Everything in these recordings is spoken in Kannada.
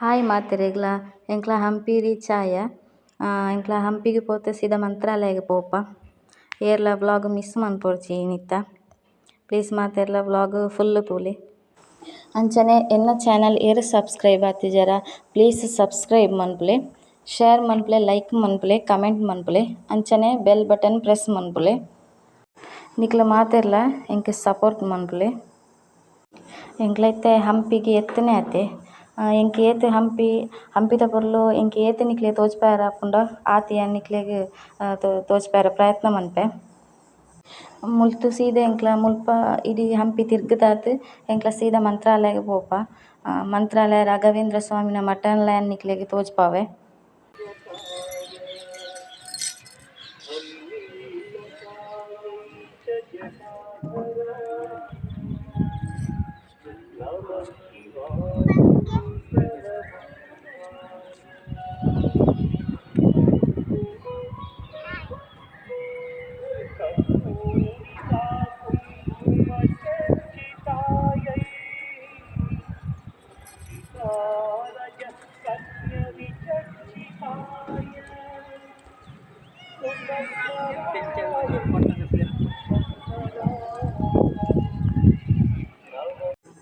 ಹಾಯ್ ಮಾತೆರೆಗ್ಲ ಎಂಕ್ಲ ಹಂಪಿ ರೀಚ್ ಆಯ ಎಂಕ್ಲ ಹಂಪಿಗೆ ಪೋತೆ ಸೀದಾ ಮಂತ್ರಾಲಯಗೆ ಪೋಪ. ಏರ್ಲ ವ್ಲಾಗ್ ಮಿಸ್ ಮನ್ಪೊಡ್ಚಿ ಏನಿತ್ತ. ಪ್ಲೀಸ್ ಮಾತೆರ್ಲ ವ್ಲಾಗ್ ಫುಲ್ ತೂಲೆ. ಅಂಚನೆ ಎನ್ನ ಚಾನಲ್ ಏರ್ ಸಬ್ಸ್ಕ್ರೈಬ್ ಆತಿಜರ ಪ್ಲೀಸ್ ಸಬ್ಸ್ಕ್ರೈಬ್ ಮನ್ಪುಲೆ, ಶೇರ್ ಮನ್ಪುಲೆ, ಲೈಕ್ ಮನ್ಪುಲೆ, ಕಮೆಂಟ್ ಮನ್ಪುಲೆ, ಅಂಚನೆ ಬೆಲ್ ಬಟನ್ ಪ್ರೆಸ್ ಮನ್ಪುಲೆ. ನಿಕ್ಲ ಮಾತೆರ್ಲ ಎಂಕ್ ಸಪೋರ್ಟ್ ಮನ್ಪುಲೆ. ಎಂಕ್ಲೈತೆ ಹಂಪಿಗೆ ಎತ್ತನೆ ಆತೆ ಎಂಕ್ ಏತ್ ಹಂಪಿದ ಪೊರ್ಲು ಎಂಕ್ ಏತ್ ನಿಕ್ಲೆ ತೋಜ್ಪಾರ ಆಪುಂಡ ಆತೆ ನಿಕ್ಲೆಗ್ ತೋಜ್ಪಾರ ಪ್ರಯತ್ನ ಮನ್ಪೆ. ಮುಲ್ತು ಸೀದಾ ಎಂಕ್ಲ ಮುಲ್ಪ ಇಡೀ ಹಂಪಿ ತಿರ್ಗ್ದಾದ್ ಎಂಕ್ಲ ಸೀದಾ ಮಂತ್ರಾಲಯಗೆ ಪೋಪ. ಮಂತ್ರಾಲಯ ರಾಘವೇಂದ್ರ ಸ್ವಾಮಿನ ಮಠನ್ಲ ನಿಕ್ಲೆಗ್ ತೋಜ್ಪಾವೆ.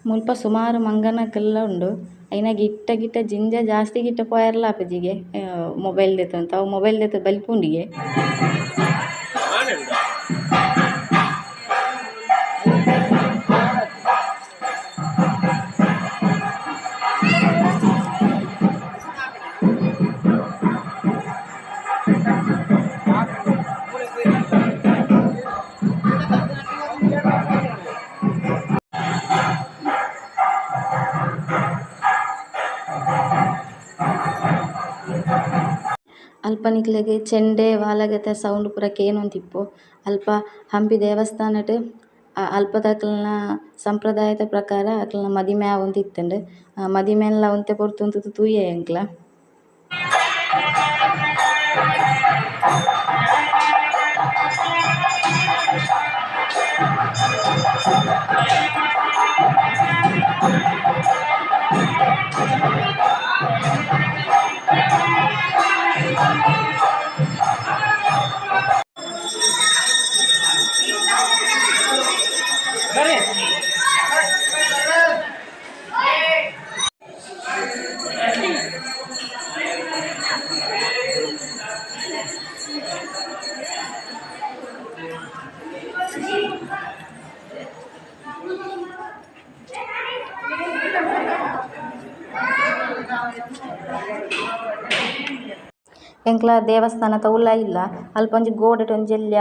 ಮುಲ್ಪ ಸುಮಾರು ಮಂಗನಕ್ಕೆಲ್ಲ ಉಂಡು ಐನ ಗಿಟ್ಟ ಜಿಂಜ ಜಾಸ್ತಿ ಗಿಟ್ಟ ಪೋಯರ್ಲ ಆಪುಜಿಗೆ ಮೊಬೈಲ್ ದೆತ್ ಅಂತ ಅವು ಮೊಬೈಲ್ ದೆತ್ ಬಲ್ಪುಂಡಿಗೆ ಅಲ್ಪ ನಿಕ್ಲೆಗ್ ಚೆಂಡೆ ವಾಲಗತ ಸೌಂಡ್ ಪೂರ ಕೇನೊಂದಿಪ್ಪು. ಅಲ್ಪ ಹಂಪಿ ದೇವಸ್ಥಾನಡ್ ಅಲ್ಪದ ಅಕ್ಲ್ನ ಸಂಪ್ರದಾಯದ ಪ್ರಕಾರ ಅಕ್ಲ್ನ ಮದಿಮೆ ಆವೊಂದಿತ್ತುಂಡು. ಮದಿಮೆನ್ಲ ಒಂತೆ ಪೊರ್ತುಂತುದು ತೂಯೆ ಎಂಕ್ಲ. ಎಂಕ್ಲ ದೇವಸ್ಥಾನದ ಉಲ್ಲ ಇಲ್ಲ ಅಲ್ಪ ಒಂಜಿ ಗೋಡೆಡ್ ಒಂಜೆಲ್ಯ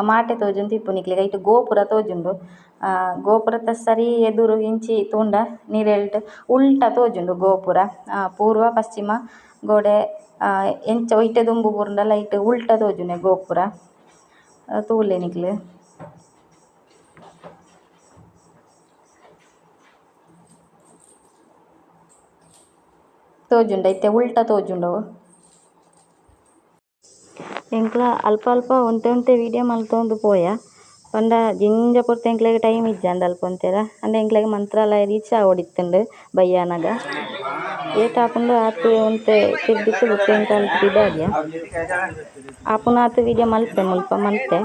ಮಾಟೆ ತೋಜುಂದಿಪ್ಪು ನಿಕ್ಲೆಗ್ ಐಟ್ ಗೋಪುರ ತೋಜುಂಡು. ಗೋಪುರತ ಸರಿ ಎದುರು ಇಂಚಿ ತೂಂಡ ನೀರೆಲ್ಡ್ ಉಲ್ಟ ತೋಜುಂಡು ಗೋಪುರ. ಪೂರ್ವ ಪಶ್ಚಿಮ ಗೋಡೆ ಎಂಚ ಒಯಿಟೆ ದುಂಬು ಪೂರುಂಡಲ ಐಟ್ ಉಲ್ಟ ತೋಜುಂಡೆ ಗೋಪುರ ತೂಲೆ ನಿಕ್ಲ್. ತೋಜುಂಡು ಐತೆ ಉಲ್ಟ ತೋಜುಂಡು. ಎಂಕ್ಲ ಅಲ್ಪ ಒಂತೆ ವೀಡಿಯೋ ಮಲ್ತೊಂದು ಪೋಯ ಪಂಡ ಜಿಂಜ ಪೊರ್ತು ಎಂಕ್ಲೆಗ್ ಟೈಮ್ ಇಜ್ಜಂಡ ಅಲ್ಪ ಒಂತೆರ ಅಂಡ ಎಂಕ್ಲೆಗ್ ಮಂತ್ರಾಲಯ ರೀಚ್ ಆವೊಡಿತ್ತುಂಡು ಬಯ್ಯಾನಗ. ಏತ್ ಆಪುಂಡು ಆತ್ ಒಂತೆ ತಿರ್ದಿತ್ತು ಬೊಕ್ಕ ಎಂಕ್ ಅಲ್ಪ ಪಿದಾಡಿಯ ಆಪುನ ಆತ್ ವೀಡಿಯೋ ಮಲ್ಪೆ ಮುಲ್ಪ ಮಲ್ತೆ.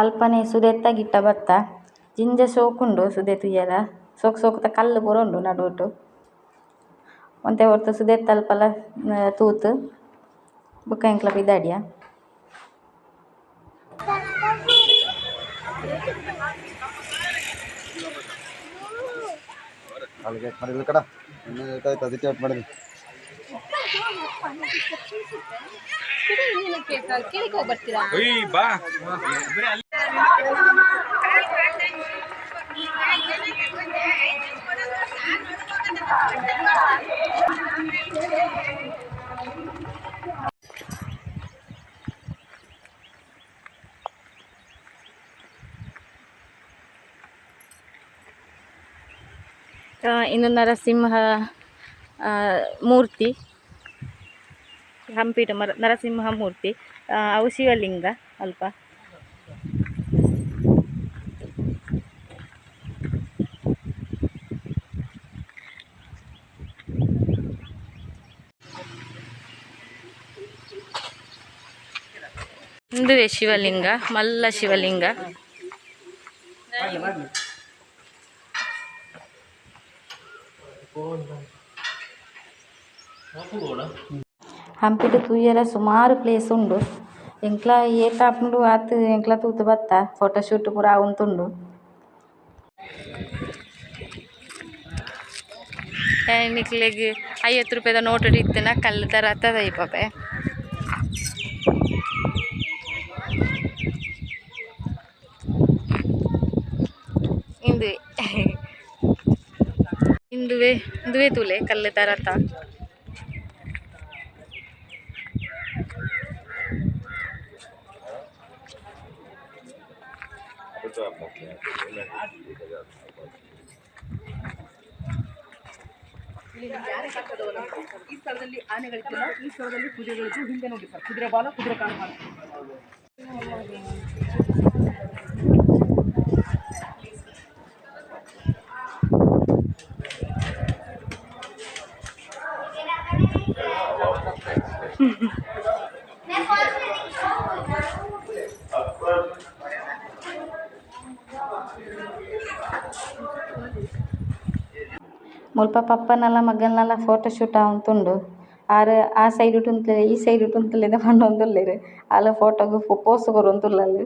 ಅಲ್ಪನೆ ಸುದೆತ್ತ ಗಿಟ್ಟ ಬತ್ತ ಜಿಂಜ ಸೋಕುಂಡು ಸುದೆ ತುಯ್ಯರ ಸೋಕುತ ಕಲ್ಲು ಪೂರ ಉಂಡು ನಡುಟ್ ಒಂತೆ ಹೊರ್ತು ಸುದೆತ್ತ ಅಲ್ಪಲ ತೂತ್ ಬೊಕ್ಕ ಎಂಕ್ಲ ಪಿದಾಡಿಯ. Alget ಮಾಡಿಲ್ಲ ಕಡ ಇನ್ನು ಅದಕ್ಕೆ ಮಾಡಿದ್ವಿ. ಕೇಳಿಕ್ ಹೋಗ್ಬರ್ತೀರಾ? ಇನ್ನು ನರಸಿಂಹ ಮೂರ್ತಿ, ಹಂಪಿ ನರಸಿಂಹ ಮೂರ್ತಿ, ಅವು ಶಿವಲಿಂಗ ಅಲ್ಪ. ಇಂದುವೆ ಶಿವಲಿಂಗ, ಮಲ್ಲ ಶಿವಲಿಂಗ. ಹಂಪಿಡು ತೂಯೆರೆ ಸುಮಾರು ಪ್ಲೇಸ್ ಉಂಡು. ಎಂಕ್ಲ ಏತಾಪುಂಡು ಆತ್ ಎಂಕ್ಲ ತೂತ್ ಬತ್ತ ಫೋಟೋಶೂಟ್ ಪೂರ ಆವೊಂದುಂಡು. ನಿಕ್ಲೆಗ್ 50 ರೂಪಾಯಿದ ನೋಟ್ ಇತ್ತಿನ ಕಲ್ಲು ತರ ಅತ್ತದ ಇಪ್ಪೆ. ಇಂದುವೆ ತೂಲೆ ಕಲ್ಲು ತರ ಅತ್ತ. ಈ ಸ್ಥಳದಲ್ಲಿ ಆನೆಗಳಿಲ್ಲ, ಈ ಸ್ಥಳದಲ್ಲಿ ಕುದುರೆಗಳಿದ್ದು ಹಿಂದೆ ನೋಡಿ ಸರ್, ಕುದುರೆ ಬಾಲ ಕುದುರೆ ಕಾಲು ಬಾಲ. ಮುಲ್ಪ ಪಪ್ಪನಲ್ಲ ಮಗನಲ್ಲ ಫೋಟೋಶೂಟ್ ಆವೊಂದುಂಡು. ಆರು ಆ ಸೈಡ್ ಉಂತುಲೆ ಈ ಸೈಡ್ ಉಂತುಲೆದ ಪಂಡೊಂದುಲ್ಲೆರ್. ಆಲ ಫೋಟೋಗ್ ಪೋಸ್ ಕೊರೊಂದುಲ್ಲಲ್.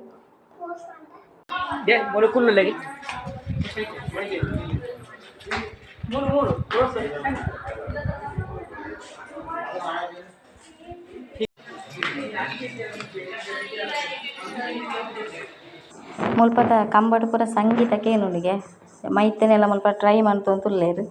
ಮುಲ್ಪದ ಕಂಬಡ್ ಪೂರ ಸಂಗೀತ ಕೇನುನಿಗೆ ಮೈತ್ತೆನೆಲ್ಲ ಮುಲ್ಪ ಟ್ರೈ ಮಂತೊಂದುಲ್ಲೆರ್.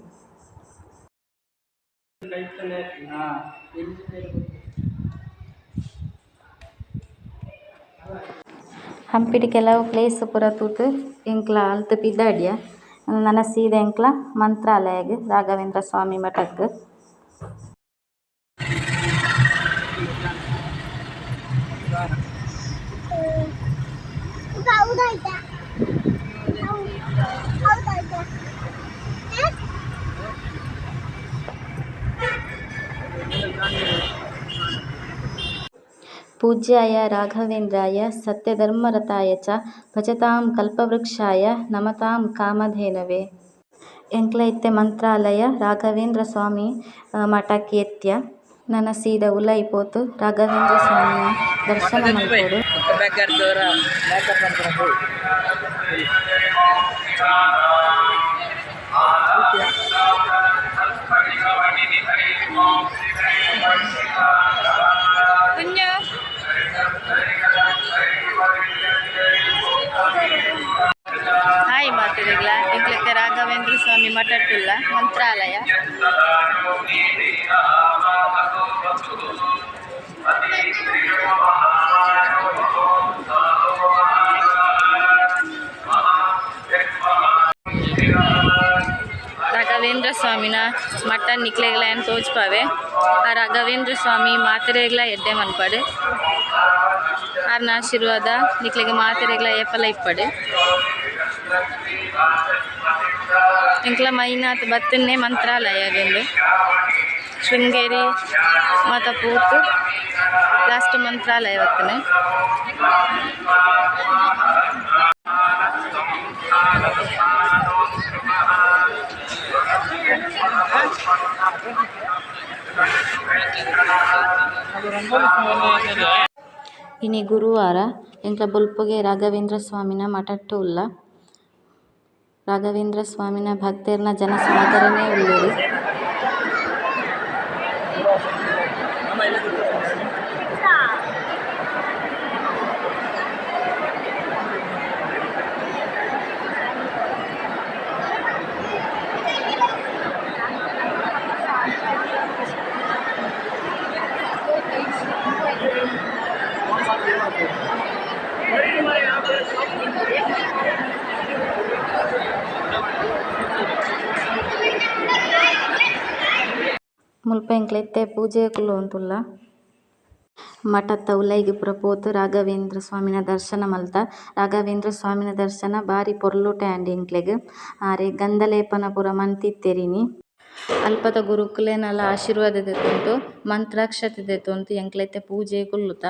ಹಂಪಿಡ್ ಕೆಲವು ಪ್ಲೇಸ್ ಪೂರ ತೂತ್ ಎಂಕ್ಲ ಅಲ್ತ್ ಪಿದಾಡಿಯ ನನ ಸೀದಾ ಎಂಕ್ಲ ಮಂತ್ರಾಲಯಗ್ ರಾಘವೇಂದ್ರ ಸ್ವಾಮಿ ಮಠಕ್. ಪೂಜ್ಯಾಯ ರಾಘವೇಂದ್ರಾಯ ಸತ್ಯಧರ್ಮರತಾಯ ಚ ಭಜತಾಂ ಕಲ್ಪವೃಕ್ಷಾಯ ನಮತಾಂ ಕಾಮಧೇನವೇ. ಎಂಕ್ಲ ಇತ್ತೆ ಮಂತ್ರಾಲಯ ರಾಘವೇಂದ್ರ ಸ್ವಾಮಿ ಮಠಕ್ಕೆ ಎತ್ಯ ನನ ಸೀದಾ ಉಲೈ ಪೋತು ರಾಘವೇಂದ್ರ ಸ್ವಾಮಿಯ ದರ್ಶನ ಮಲ್ಪೊಡು. ಹಾಯ್ ಮಾತಿರಿಗ್ಲ ಎಂಕ್ಲೆಕ್ಕೆ ರಾಘವೇಂದ್ರ ಸ್ವಾಮಿ ಮಠಟ್ಟುಲ್ಲ ಮಂತ್ರಾಲಯ. ರಾಘವೇಂದ್ರ ಸ್ವಾಮಿನ ಮಠ ನಿಕ್ಲೆಗ್ಲ ಏನು ತೋಜ್ಪಾವೆ. ಆ ರಾಘವೇಂದ್ರ ಸ್ವಾಮಿ ಮಾತೆರೆಗ್ಲ ಎಡ್ಡೆ ಮನ್ಪಡು. ಆರ್ನ ಆಶೀರ್ವಾದ ನಿಕ್ಲೆಗೆ ಮಾತೆರೆಗ್ಲ ಏಪಲ ಇಪ್ಪಡು. ಎಂಕ್ಲ ಮೈನಾತ್ ಬತ್ತನ್ನೇ ಮಂತ್ರಾಲಯಗೊಂಡು ಶೃಂಗೇರಿ ಮಾತ ಪೂತು ಲಾಸ್ಟ್ ಮಂತ್ರಾಲಯ ಬತ್ತನೆ. ಇನಿ ಗುರುವಾರ ಎಂಕ್ಲ ಬುಲ್ಪುಗೆ ರಾಘವೇಂದ್ರ ಸ್ವಾಮಿನ ಮಠಟ್ಟು ಉಲ್ಲ. ರಾಘವೇಂದ್ರ ಸ್ವಾಮಿನ ಭಕ್ತೆರ್ನ ಜನಸಾಗರನೇ ಉಳ್ಳೇರು. ಮುಲ್ಪ ಎಂಕ್ಲೆತ್ತೆ ಪೂಜೆ ಕುಲ್ಲೋಂದುಲ್ಲ. ಮಠತ್ತ ಉಲೈಗ್ ಪೂರ ಪೋದು ರಾಘವೇಂದ್ರ ಸ್ವಾಮಿನ ದರ್ಶನ ಮಲ್ತ. ರಾಘವೇಂದ್ರ ಸ್ವಾಮಿನ ದರ್ಶನ ಬಾರಿ ಪೊರ್ಲುಟೆ ಆಂಡ್ ಎಂಕ್ಲೆಗ್. ಆರೆ ಗಂಧಲೇಪನ ಪೂರ ಮಂತಿತ್ತೆರಿನಿ. ಅಲ್ಪದ ಗುರುಕುಲೆನಲ ಆಶೀರ್ವಾದ ದೆತೊಂದು ಮಂತ್ರಾಕ್ಷತೆ ದೆತೊಂದು ಎಂಕ್ಲೆತ್ತೆ ಪೂಜೆ ಕುಲ್ಲುತ.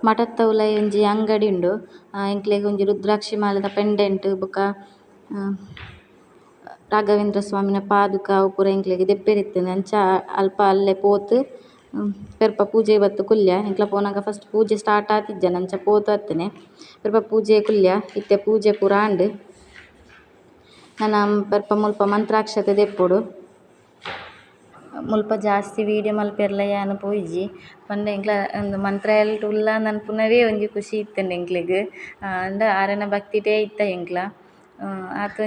ಮಠತ್ತ ಉಲೈ ಒಂಜಿ ಅಂಗಡಿ ಉಂಡು. ಎಂಕ್ಲೆಗ್ ಒಂಜಿ ರುದ್ರಾಕ್ಷಿ ಮಾಲೆದ ಪೆಂಡೆಂಟ್ ಬೊಕ ರಾಘವೇಂದ್ರ ಸ್ವಾಮಿನ ಪಾದುಕ ಅವು ಪೂರ ಎಂಕ್ಲೆಗ್ ದೆಪ್ಪೆರಿತ್ತುಂಡು. ಅಂಚ ಅಲ್ಪ ಅಲ್ಲೇ ಪೋದು ಪೆರ್ಪ ಪೂಜೆ ಬತ್ತು ಕುಲ್ಯ. ಎಂಕ್ಲ ಪೋನಾಗ ಫಸ್ಟ್ ಪೂಜೆ ಸ್ಟಾರ್ಟ್ ಆತಿಜ್ಜಂಡು ಅಂಚ ಪೋದು ಅತ್ತುನೆ. ಪೆರ್ಪ ಪೂಜೆ ಕುಲ್ಯ ಇತ್ತೆ ಪೂಜೆ ಪೂರ ಆಂಡ್ ನನ ಪೆರ್ಪ ಮುಲ್ಪ ಮಂತ್ರಾಕ್ಷತೆ ದೆಪ್ಪೊಡು. ಮುಲ್ಪ ಜಾಸ್ತಿ ವೀಡಿಯೋ ಮಲ್ಪೆರ್ಲ ಯಾನ್ ಪೋಯಿಜಿ. ಪಂಡ ಎಂಕ್ಲ ಉಂದು ಮಂತ್ರ ಎಲ್ಟ್ ಉಳ್ಳಾಂದು ಅನ್ಪುನವೇ ಒಂಜಿ ಖುಷಿ ಇತ್ತುಂಡು ಎಂಕ್ಲೆಗ್. ಅಂಡ ಆರೆನ ಭಕ್ತಿಟೇ ಇತ್ತ ಎಂಕ್ಲ. ಆತ್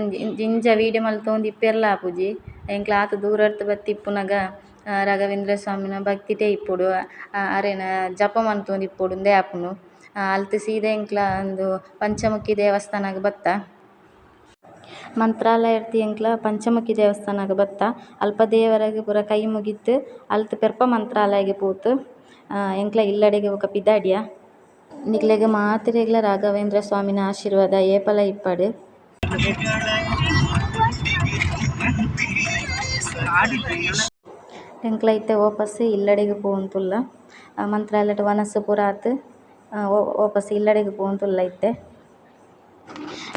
ಇಂಚ ವೀಡಿಯೋ ಮಲ್ತೊಂದು ಇಪ್ಪೆರ್ಲ ಆಪುಜಿ. ಎಂಕ್ಲ ಆತ್ ದೂರರ್ದ್ ಬತ್ತಿಪ್ಪುನಗ ರಾಘವೇಂದ್ರ ಸ್ವಾಮಿನ ಭಕ್ತಿಟೇ ಇಪ್ಪೊಡು. ಅರೆನ ಜಪ ಮಂತೊಂದು ಇಪ್ಪೊಡು ಉಂದೇ ಆಪುಂಡು. ಅಲ್ತ್ ಸೀದಾ ಎಂಕ್ಲ ಉಂದು ಪಂಚಮುಖಿ ದೇವಸ್ಥಾನಗ್ ಬತ್ತ. ಮಂತ್ರಾಲಯರ್ತಿ ಎಂಕ್ಲ ಪಂಚಮುಖಿ ದೇವಸ್ಥಾನಗ್ ಬತ್ತ. ಅಲ್ಪ ದೇವರಗ್ ಪೂರ ಕೈ ಮುಗಿತ್ ಅಲ್ತ್ ಪೆರ್ಪ ಮಂತ್ರಾಲಯಗೆ ಪೋತು. ಎಂಕ್ಲ ಇಲ್ಲಡೆಗೆ ಬೊಕ ಪಿದಾಡಿಯ. ನಿಕ್ಲೆಗ್ ಮಾತೆರೆಗ್ಲ ರಾಘವೇಂದ್ರ ಸ್ವಾಮಿನ ಆಶೀರ್ವಾದ ಏಪಲ ಇಪ್ಪಡ್. ಎಂಕ್ಲ ಇತ್ತೆ ವಾಪಸ್ ಇಲ್ಲಡೆಗ್ ಪೋವಂತುಲ್ಲ. ಮಂತ್ರಾಲಯಡ್ ವನಸ್ ಪೂರ ಆತ್ ವಾಪಸ್ ಇಲ್ಲಡೆಗ್ ಪೋವಂತುಲ್ಲ ಇತ್ತೆ.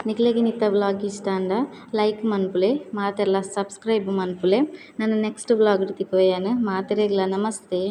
ನಿಕ್ಲೆಗ್ ನಿತ್ತ ವ್ಲಾಗ್ ಇಷ್ಟ ಅಂಡ ಲೈಕ್ ಮನ್ಪುಲೆ ಮಾತೆರ್ಲ ಸಬ್ಸ್ಕ್ರೈಬ್ ಮನ್ಪುಲೆ. ನನ್ನ ನೆಕ್ಸ್ಟ್ ವ್ಲಾಗ್ ಡ್ ತಿಕ್ಕೊಯ್ಯಾನ್. ಮಾತೆರೆಗ್ಲ ನಮಸ್ತೆ.